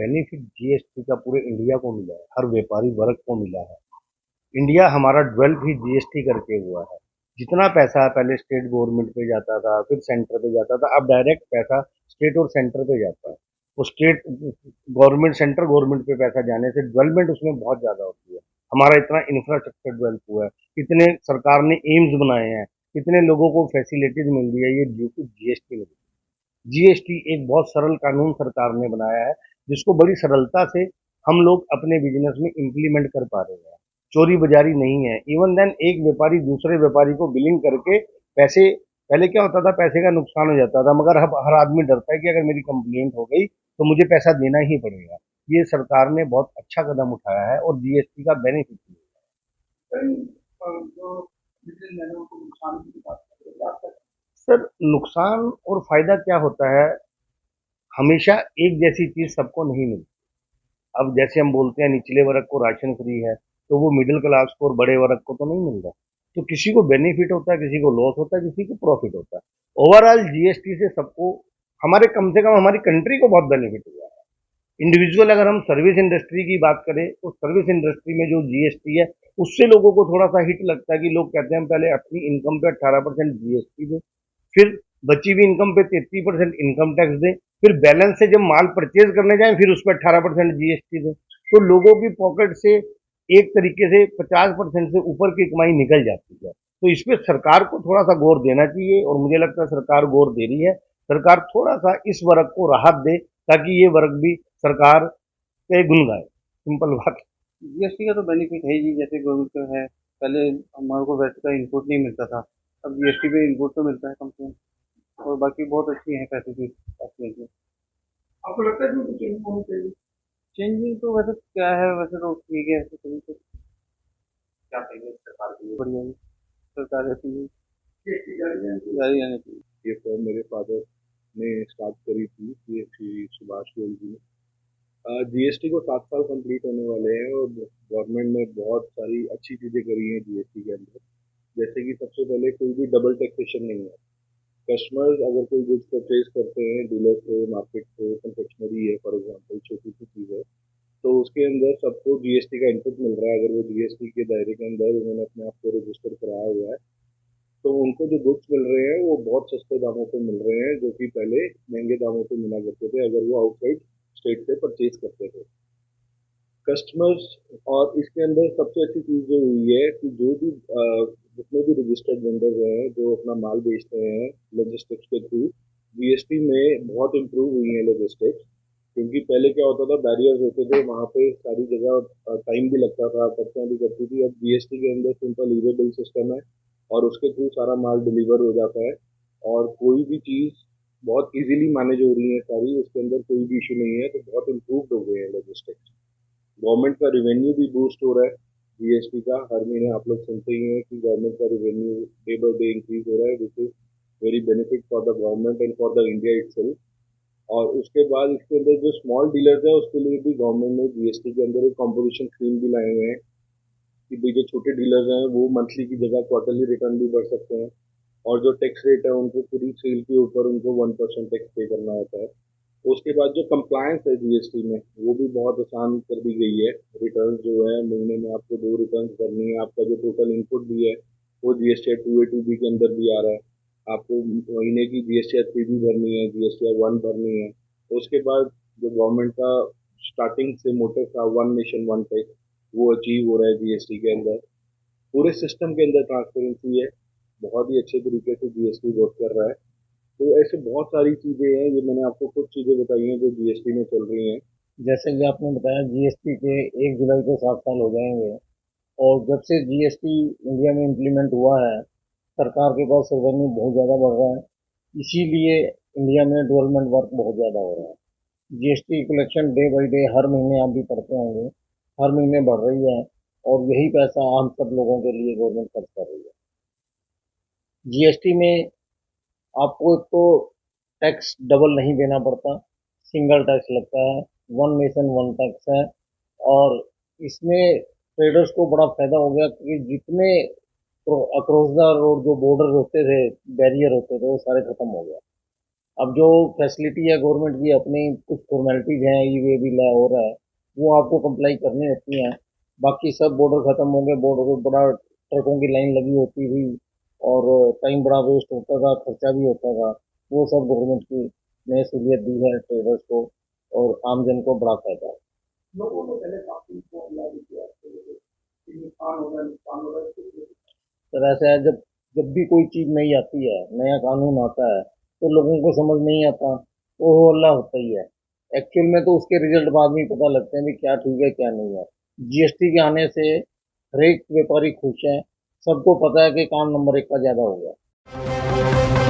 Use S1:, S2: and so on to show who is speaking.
S1: Benefit GST का पूरे India को मिला है, हर व्यापारी वर्ग को मिला है। इंडिया हमारा डेवलप ही जीएसटी करके हुआ है। जितना पैसा पहले स्टेट गवर्नमेंट पे जाता था, फिर सेंटर पे जाता था, अब डायरेक्ट पैसा स्टेट और सेंटर पे जाता है। वो स्टेट गवर्नमेंट सेंटर गवर्नमेंट पे पैसा जाने से डेवलपमेंट उसमें बहुत ज्यादा होती है। हमारा इतना इंफ्रास्ट्रक्चर डेवलप हुआ है, कितने सरकार ने एम्स बनाए हैं, कितने लोगों को फैसिलिटीज मिल रही है, ये ड्यू टू जीएसटी में। जीएसटी एक बहुत सरल कानून सरकार ने बनाया है, जिसको बड़ी सरलता से हम लोग अपने बिजनेस में इम्प्लीमेंट कर पा रहे हैं। चोरी बजारी नहीं है। इवन देन एक व्यापारी दूसरे व्यापारी को बिलिंग करके पैसे, पहले क्या होता था, पैसे का नुकसान हो जाता था, मगर अब हर आदमी डरता है कि अगर मेरी कंप्लेंट हो गई तो मुझे पैसा देना ही पड़ेगा। ये सरकार ने बहुत अच्छा कदम उठाया है और जीएसटी का बेनिफिट मिला है। सर, नुकसान और फायदा क्या होता है, हमेशा एक जैसी चीज सबको नहीं मिलती। अब जैसे हम बोलते हैं निचले वर्ग को राशन फ्री है, तो वो मिडिल क्लास को और बड़े वर्ग को तो नहीं मिल रहा। तो किसी को बेनिफिट होता है, किसी को लॉस होता है, किसी को प्रॉफिट होता है। ओवरऑल जीएसटी से सबको, हमारे कम से कम हमारी कंट्री को बहुत बेनिफिट हुआ है। इंडिविजुअल अगर हम सर्विस इंडस्ट्री की बात करें तो सर्विस इंडस्ट्री में जो जीएसटी है उससे लोगों को थोड़ा सा हिट लगता है कि लोग कहते हैं हम पहले अपनी इनकम पे 18% जीएसटी दें, फिर बची हुई इनकम पे 33% इनकम टैक्स दें, फिर बैलेंस से जब माल परचेज करने जाएं फिर उस पर 18% जीएसटी दें। तो लोगों की पॉकेट से एक तरीके से 50% से ऊपर की कमाई निकल जाती है। तो इस पे सरकार को थोड़ा सा गौर देना चाहिए और मुझे लगता है सरकार गौर दे रही है। सरकार थोड़ा सा इस वर्ग को राहत दे ताकि ये वर्ग भी सरकार के गुण गाए। सिंपल बात।
S2: जीएसटी का तो बेनिफिट है ही जी, जैसे गवर्नमेंट का है। पहले हमारे को वैट का इनपुट नहीं मिलता था, अब जीएसटी पे इनपुट तो मिलता है कम से कम। और बाकी बहुत अच्छी है फैसिलिटीज काफी अच्छी। आपको लगता है कि चेंज होनी चाहिए? चेंजिंग तो वैसे क्या है, वैसे तो ठीक है, ऐसे कहीं तो क्या कहेंगे सरकार के लिए, बढ़िया जी। सरकार ऐसी ही जारी रहनी चाहिए।
S3: ये फर्म मेरे फादर ने स्टार्ट करी थी, ये श्री सुभाष गोयल जी ने। जीएसटी को 7 साल कंप्लीट होने वाले हैं और गवर्नमेंट ने बहुत सारी अच्छी चीजें करी हैं जीएसटी के अंदर। जैसे कि सबसे पहले कोई भी डबल टैक्सेशन नहीं है। कस्टमर्स अगर कोई गुड्स परचेज करते हैं डीलर से, मार्केट से, कंफेक्शनरी है फॉर एग्जांपल, छोटी सी चीज है, तो उसके अंदर सबको जीएसटी का इनपुट मिल रहा है। अगर वो जीएसटी के दायरे के अंदर उन्होंने अपने आप को रजिस्टर कराया हुआ है, तो उनको जो गुड्स मिल रहे हैं वो बहुत सस्ते दामों पे मिल रहे हैं, जो कि पहले महंगे दामों पे मिला करते थे अगर वो आउटसाइड स्टेट से परचेज करते थे कस्टमर्स। और इसके अंदर सबसे अच्छी चीज जो हुई है कि जो भी जितने भी रजिस्टर्ड वेंडर हैं जो अपना माल बेचते हैं लॉजिस्टिक्स के थ्रू, जीएसटी में बहुत इम्प्रूव हुई है लॉजिस्टिक्स। क्योंकि पहले क्या होता था, बैरियर्स होते थे वहाँ पे, सारी जगह टाइम भी लगता था, पर्चियाँ भी करती थी। अब जीएसटी के अंदर सिंपल ई वे बिल सिस्टम है और उसके थ्रू सारा माल डिलीवर हो जाता है और कोई भी चीज़ बहुत इजीली मैनेज हो रही है सारी, उसके अंदर कोई भी इशू नहीं है। तो बहुत इम्प्रूव हो गए हैं लॉजिस्टिक्स। गवर्नमेंट का रिवेन्यू भी बूस्ट हो रहा है जीएसटी का। हर महीने आप लोग सुनते ही हैं कि गवर्नमेंट का revenue day by day increase हो रहा है, which is very benefit for the government and for the India itself. और उसके बाद इसके अंदर जो स्मॉल डीलर्स है उसके लिए भी गवर्नमेंट ने जीएसटी के अंदर एक कॉम्पोजिशन स्कीम भी लाए हुए हैं कि भाई जो छोटे डीलर्स हैं वो मंथली की जगह क्वार्टरली रिटर्न भी भर सकते हैं। और जो टैक्स रेट है उनको पूरी सेल के ऊपर उनको 1% टैक्स पे करना होता है। उसके बाद जो कंप्लायंस है जीएसटी में वो भी बहुत आसान कर दी गई है। रिटर्न जो है महीने में आपको 2 रिटर्न करनी है। आपका जो टोटल इनपुट भी है वो जीएसटी 2A 2B के अंदर भी आ रहा है। आपको महीने की जीएसटी 3 भी भरनी है, जीएसटी 1 भरनी है। उसके बाद जो गवर्नमेंट का स्टार्टिंग से मोटिव था, वन नेशन वन टैक्स, वो अचीव हो रहा है जीएसटी के अंदर। पूरे सिस्टम के अंदर ट्रांसपेरेंसी है, बहुत ही अच्छे तरीके से जीएसटी वर्क कर रहा है। तो ऐसे बहुत सारी चीजें हैं, ये मैंने आपको कुछ चीजें बताई हैं जो जीएसटी में चल रही हैं।
S1: जैसे कि आपने बताया जीएसटी के 1 जुलाई को 7 साल हो जाएंगे और जब से जीएसटी इंडिया में इम्प्लीमेंट हुआ है सरकार के पास रेवेन्यू बहुत ज़्यादा बढ़ रहा है। इसीलिए इंडिया में डेवलपमेंट वर्क बहुत ज़्यादा हो रहा है। GST collection day by day हर महीने आप भी पढ़ते होंगे, हर महीने बढ़ रही है और यही पैसा हम सब लोगों के लिए गवर्नमेंट खर्च कर रही है। जीएसटी में आपको एक तो टैक्स डबल नहीं देना पड़ता, सिंगल टैक्स लगता है, वन नेशन वन टैक्स है। और इसमें ट्रेडर्स को बड़ा फायदा हो गया कि जितने अक्रॉस द रोड जो बॉर्डर होते थे, बैरियर होते थे, वो सारे खत्म हो गए।
S4: अब जो फैसिलिटी है गवर्नमेंट की, अपनी कुछ फॉर्मेलिटीज हैं, ई वे भी ला हो रहा है, वो आपको कंप्लाई करनी होती हैं। बाकी सब बॉर्डर खत्म होंगे, बॉर्डर पर बड़ा ट्रकों की लाइन लगी होती थी और टाइम बड़ा वेस्ट होता था, खर्चा भी होता था। वो सब गवर्नमेंट की नई सहूलियत दी है ट्रेडर्स को, और आमजन को बड़ा फायदा है।
S5: लोगों ने पहले काफी को अल्लाह भी किया कि नुकसान हो रहा है।
S4: सर ऐसा है, जब जब भी कोई चीज़ नई आती है, नया कानून आता है, तो लोगों को समझ नहीं आता, तो वो हल्ला होता ही है। एक्चुअल में तो उसके रिजल्ट बाद में ही पता लगते हैं कि क्या ठीक है क्या नहीं है। जीएसटी के आने से हर एक व्यापारी खुश है, सबको पता है कि काम नंबर 1 का ज़्यादा हो गया।